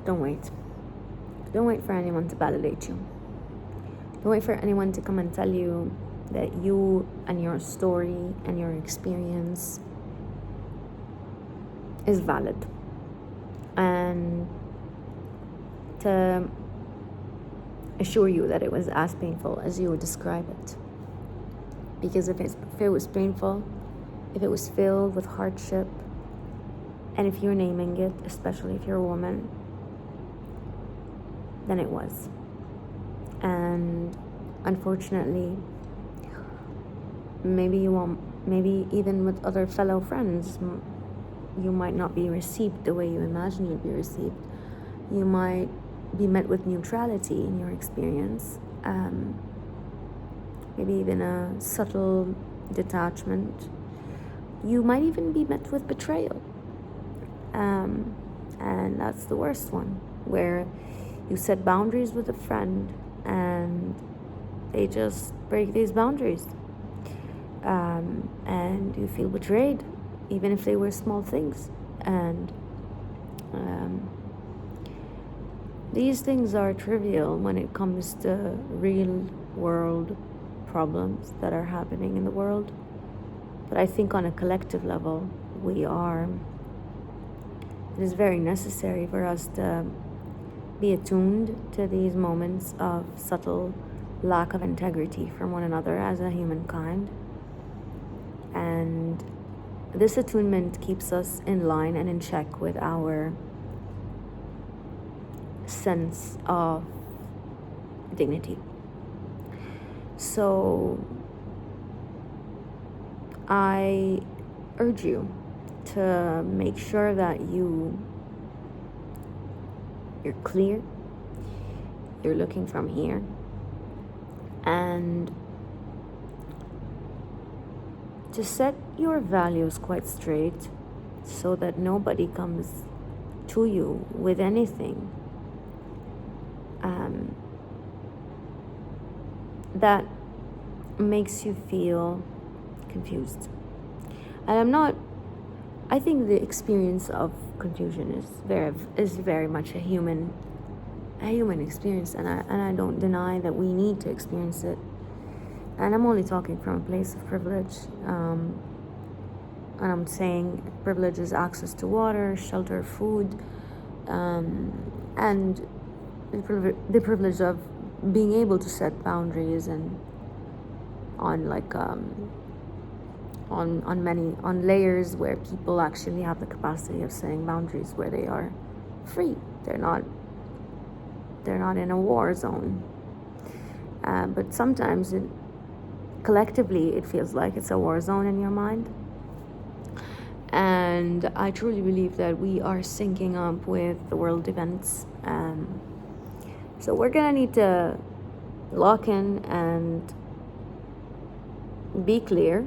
Don't wait. Don't wait for anyone to validate you. Don't wait for anyone to come and tell you that you and your story and your experience is valid. And to assure you that it was as painful as you would describe it. Because if it was painful, if it was filled with hardship, and if you're naming it, especially if you're a woman, then it was. And unfortunately, maybe even with other fellow friends, you might not be received the way you imagine you'd be received. You might be met with neutrality in your experience, maybe even a subtle detachment. You might even be met with betrayal, and that's the worst one, where you set boundaries with a friend and they just break these boundaries, and you feel betrayed, even if they were small things. And these things are trivial when it comes to real world problems that are happening in the world. But I think on a collective level, it is very necessary for us to be attuned to these moments of subtle lack of integrity from one another as a humankind. And this attunement keeps us in line and in check with our sense of dignity. So I urge you to make sure that you're clear, you're looking from here, and to set your values quite straight so that nobody comes to you with anything that makes you feel confused. And I think the experience of confusion is very much a human experience, and I don't deny that we need to experience it. And I'm only talking from a place of privilege, and I'm saying privilege is access to water, shelter, food, and the privilege of being able to set boundaries and on layers where people actually have the capacity of setting boundaries, where they are free. They're not in a war zone. But sometimes collectively it feels like it's a war zone in your mind. And I truly believe that we are syncing up with the world events. So we're gonna need to lock in and be clear.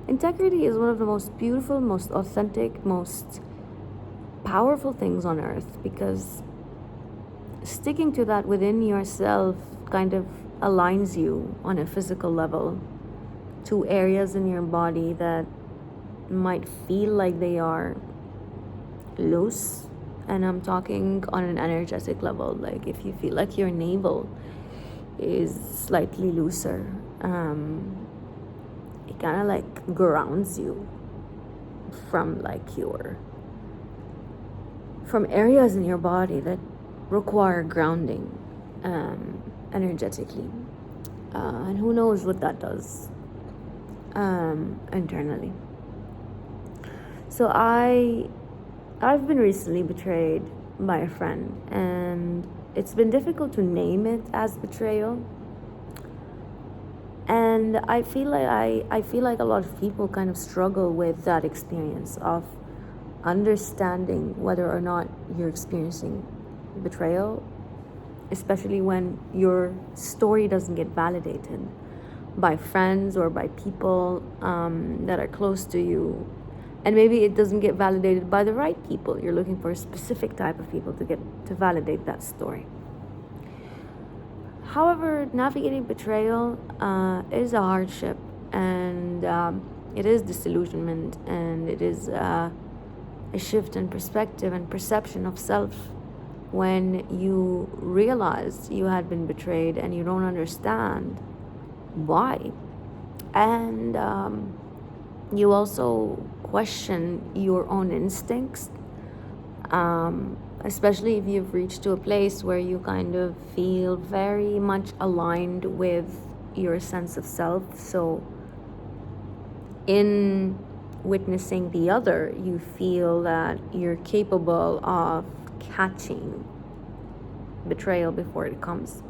Integrity is one of the most beautiful, most authentic, most powerful things on earth, because sticking to that within yourself kind of aligns you on a physical level to areas in your body that might feel like they are loose. And I'm talking on an energetic level, like if you feel like your navel is slightly looser, it kind of like grounds you from from areas in your body that require grounding energetically, and who knows what that does internally. So I've been recently betrayed by a friend, and it's been difficult to name it as betrayal. And I feel like a lot of people kind of struggle with that experience of understanding whether or not you're experiencing betrayal, especially when your story doesn't get validated by friends or by people that are close to you. And maybe it doesn't get validated by the right people. You're looking for a specific type of people to validate that story. However, navigating betrayal is a hardship, and it is disillusionment, and it is a shift in perspective and perception of self. when you realize you had been betrayed and you don't understand why. And you also question your own instincts, especially if you've reached to a place where you kind of feel very much aligned with your sense of self. So in witnessing the other, you feel that you're capable of catching betrayal before it comes.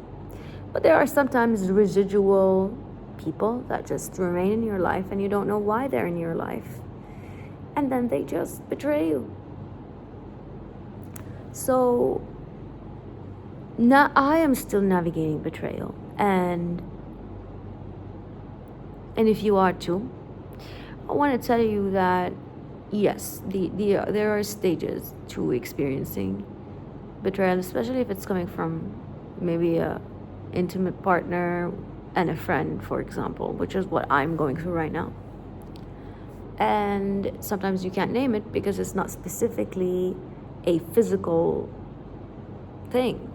But there are sometimes residual people that just remain in your life and you don't know why they're in your life, and then they just betray you. So now I am still navigating betrayal, and if you are too, I want to tell you that yes, there are stages to experiencing betrayal, especially if it's coming from maybe a intimate partner and a friend, for example, which is what I'm going through right now. And sometimes you can't name it because it's not specifically a physical thing.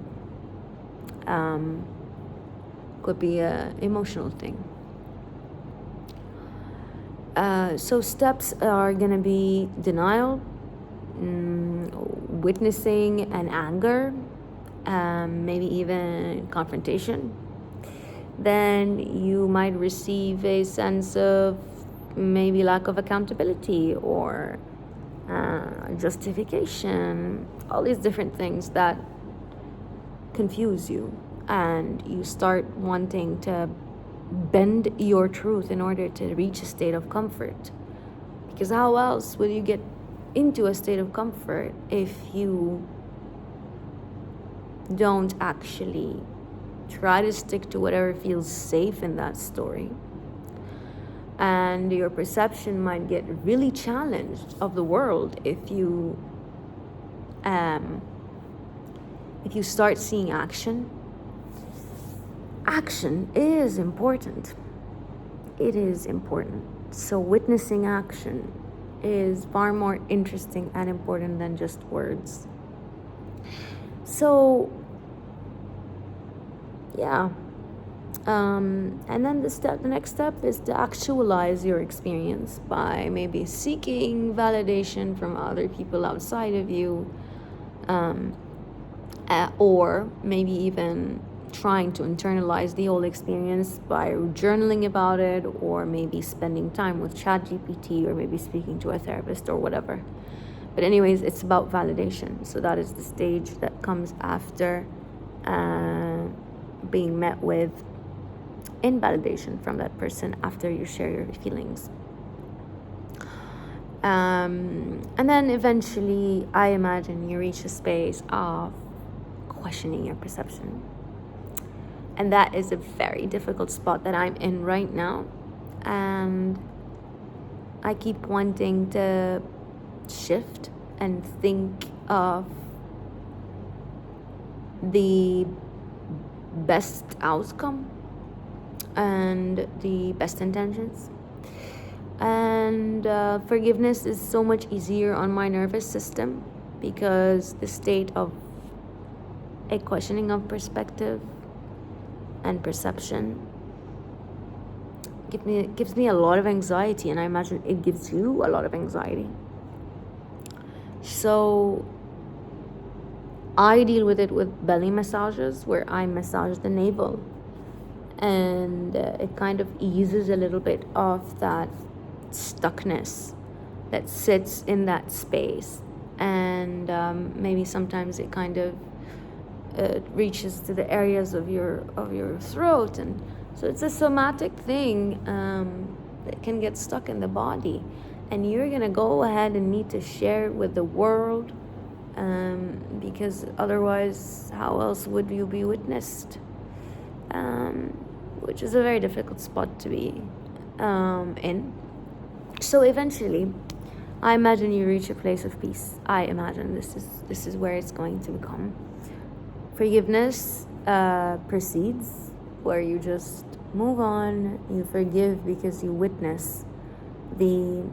Could be an emotional thing. So steps are going to be denial, witnessing an anger, maybe even confrontation. Then you might receive a sense of maybe lack of accountability or justification, all these different things that confuse you, and you start wanting to bend your truth in order to reach a state of comfort. Because how else will you get into a state of comfort if you don't actually try to stick to whatever feels safe in that story? And your perception might get really challenged of the world if you start seeing action. Action is important. It is important. So witnessing action is far more interesting and important than just words. So yeah. And then the next step is to actualize your experience by maybe seeking validation from other people outside of you, or maybe even trying to internalize the whole experience by journaling about it, or maybe spending time with ChatGPT, or maybe speaking to a therapist or whatever. But anyways, it's about validation. So that is the stage that comes after being met with invalidation from that person after you share your feelings. And then eventually, I imagine you reach a space of questioning your perception. And that is a very difficult spot that I'm in right now. And I keep wanting to shift and think of the best outcome and the best intentions. And forgiveness is so much easier on my nervous system because the state of a questioning of perspective and perception gives me a lot of anxiety, and I imagine it gives you a lot of anxiety. So I deal with it with belly massages, where I massage the navel, and it kind of eases a little bit of that stuckness that sits in that space, and maybe sometimes it kind of reaches to the areas of your throat, and so it's a somatic thing that can get stuck in the body, and you're gonna go ahead and need to share it with the world, because otherwise how else would you be witnessed, which is a very difficult spot to be in. So eventually I imagine you reach a place of peace. I imagine this is where it's going to become. Forgiveness proceeds, where you just move on, you forgive because you witness the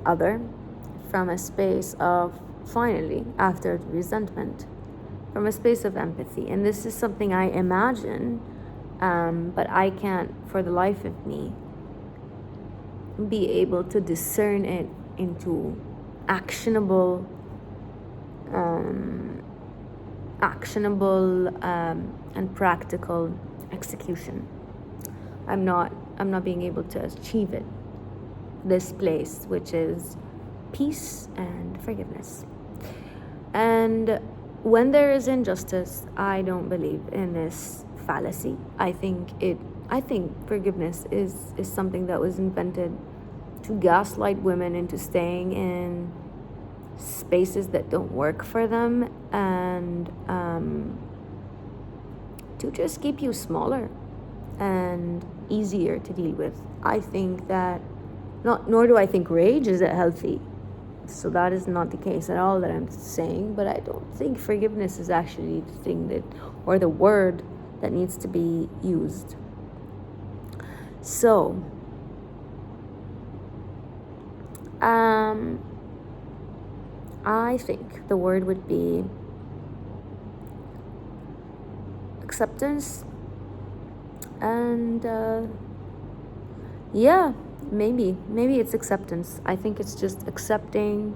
other from a space of, finally, after the resentment, from a space of empathy. And this is something I imagine, but I can't, for the life of me, be able to discern it into actionable and practical execution. I'm not being able to achieve it. This place, which is peace and forgiveness. And when there is injustice, I don't believe in this fallacy. I think forgiveness is something that was invented to gaslight women into staying in spaces that don't work for them, and to just keep you smaller and easier to deal with. I think that nor do I think rage is healthy. So that is not the case at all that I'm saying, but I don't think forgiveness is actually the thing that, or the word that needs to be used. So, I think the word would be acceptance, and maybe it's acceptance. I think it's just accepting.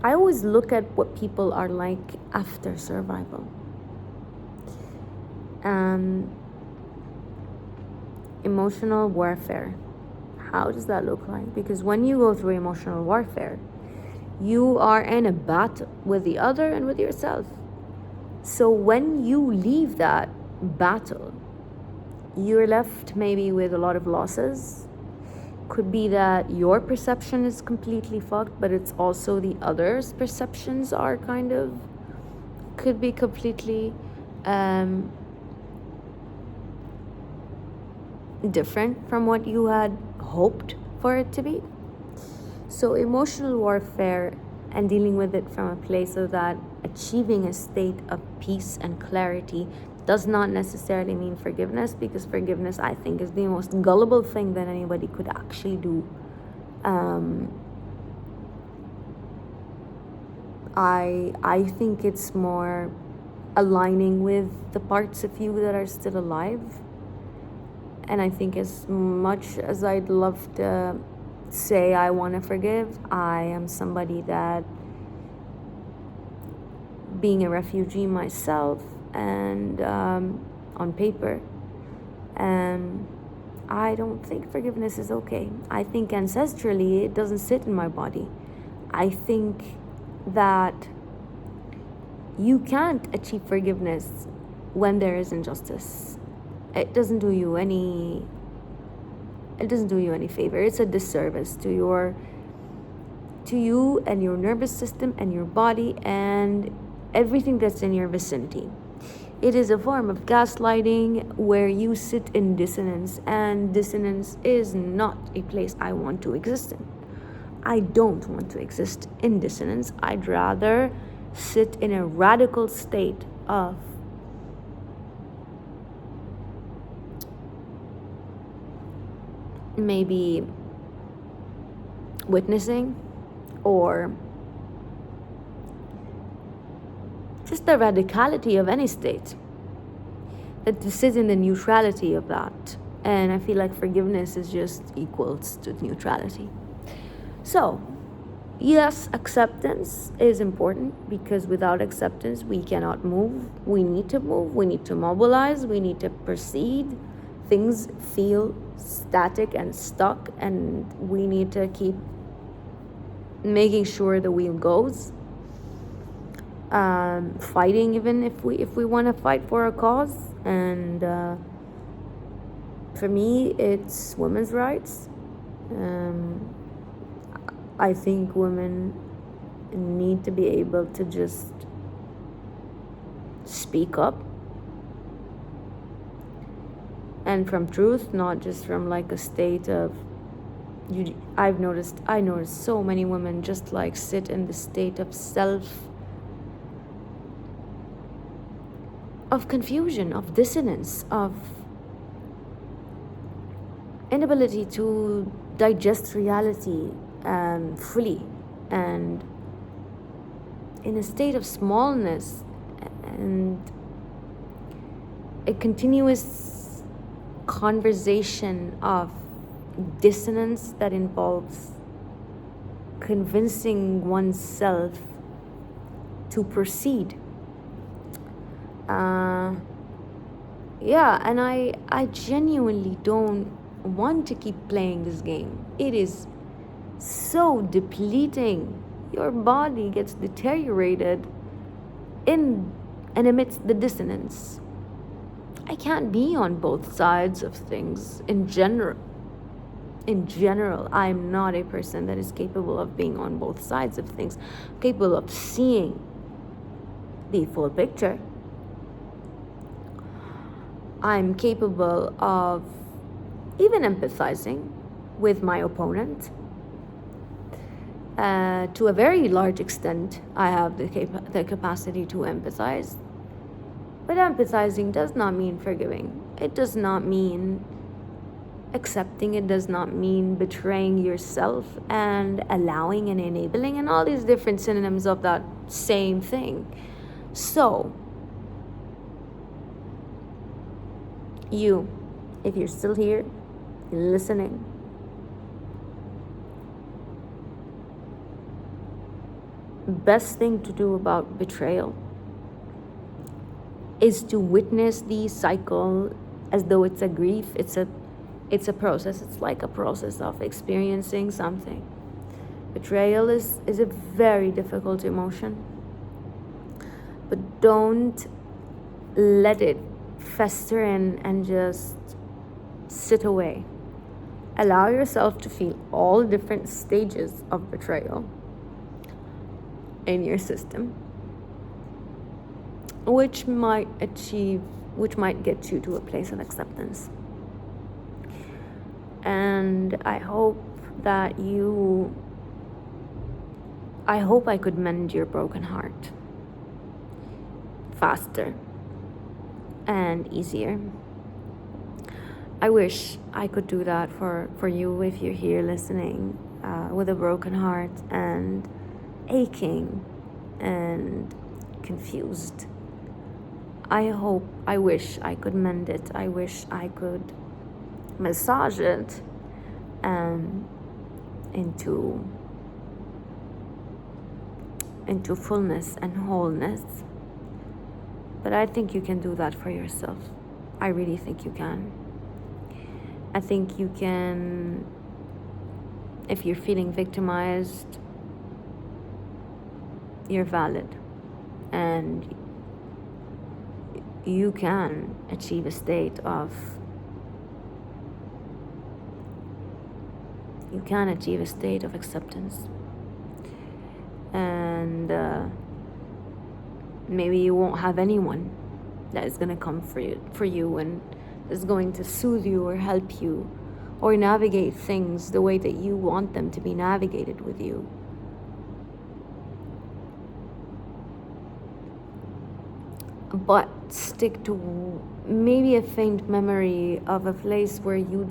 I always look at what people are like after survival. Emotional warfare. How does that look like? Because when you go through emotional warfare, you are in a battle with the other and with yourself. So when you leave that battle, you're left maybe with a lot of losses. Could be that your perception is completely fucked, but it's also the other's perceptions are could be completely different from what you had hoped for it to be. So emotional warfare and dealing with it from a place of that, achieving a state of peace and clarity, does not necessarily mean forgiveness, because forgiveness, I think, is the most gullible thing that anybody could actually do. I think it's more aligning with the parts of you that are still alive. And I think as much as I'd love to say I want to forgive, I am somebody that, being a refugee myself, and on paper, I don't think forgiveness is okay. I think ancestrally it doesn't sit in my body. I think that you can't achieve forgiveness when there is injustice. It doesn't do you any favor. It's a disservice to you and your nervous system and your body and everything that's in your vicinity. It is a form of gaslighting where you sit in dissonance, and dissonance is not a place I want to exist in. I don't want to exist in dissonance. I'd rather sit in a radical state of maybe witnessing, or just the radicality of any state, that to sit in the neutrality of that. And I feel like forgiveness is just equals to neutrality. So yes, acceptance is important, because without acceptance we cannot move. We need to move, we need to mobilize, we need to proceed. Things feel static and stuck, and we need to keep making sure the wheel goes. Fighting, even if we want to fight for a cause. And for me, it's women's rights. I think women need to be able to just speak up, and from truth, not just from like a state of I noticed so many women just like sit in the state of confusion, of dissonance, of inability to digest reality fully. And in a state of smallness and a continuous conversation of dissonance that involves convincing oneself to proceed. And I genuinely don't want to keep playing this game. It is so depleting. Your body gets deteriorated in and amidst the dissonance. I can't be on both sides of things in general. In general, I'm not a person that is capable of being on both sides of things, capable of seeing the full picture. I'm capable of even empathizing with my opponent. To a very large extent, I have the capacity to empathize. But empathizing does not mean forgiving. It does not mean accepting. It does not mean betraying yourself and allowing and enabling and all these different synonyms of that same thing. So, you, if you're still here, listening, best thing to do about betrayal is to witness the cycle as though it's a grief. It's a process. It's like a process of experiencing something. Betrayal is a very difficult emotion, but don't let it fester and just sit away. Allow yourself to feel all different stages of betrayal in your system, which might get you to a place of acceptance. And I hope I could mend your broken heart faster and easier. I wish I could do that for you if you're here listening with a broken heart and aching and confused. I wish I could mend it. I wish I could massage it into fullness and wholeness. But I think you can do that for yourself. I really think you can. I think you can, if you're feeling victimized, you're valid. And you can achieve a state of acceptance. And maybe you won't have anyone that is going to come for you and is going to soothe you or help you or navigate things the way that you want them to be navigated with you. But stick to maybe a faint memory of a place where you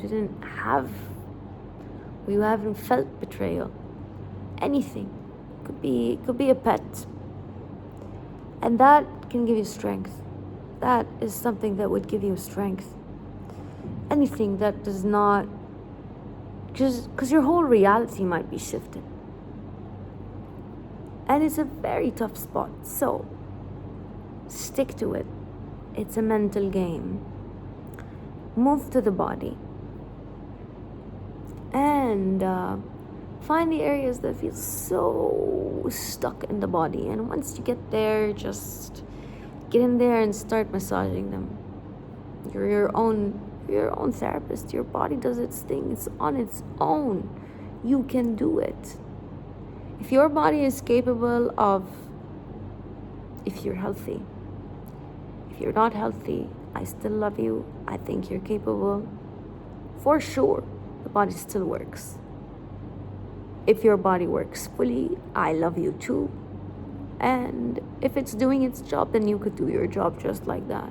haven't felt betrayal. Anything. Could be a pet. And that can give you strength. That is something that would give you strength. Anything that does not, because your whole reality might be shifted. And it's a very tough spot. So, stick to it. It's a mental game. Move to the body. And find the areas that feel so stuck in the body. And once you get there, just get in there and start massaging them. You're your own therapist. Your body does its thing. It's on its own. You can do it. If your body is capable of, if you're healthy. If you're not healthy, I still love you. I think you're capable. For sure, the body still works. If your body works fully, I love you too. And if it's doing its job, then you could do your job just like that.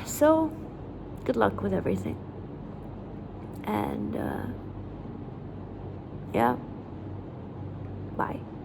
So, good luck with everything. And, Bye.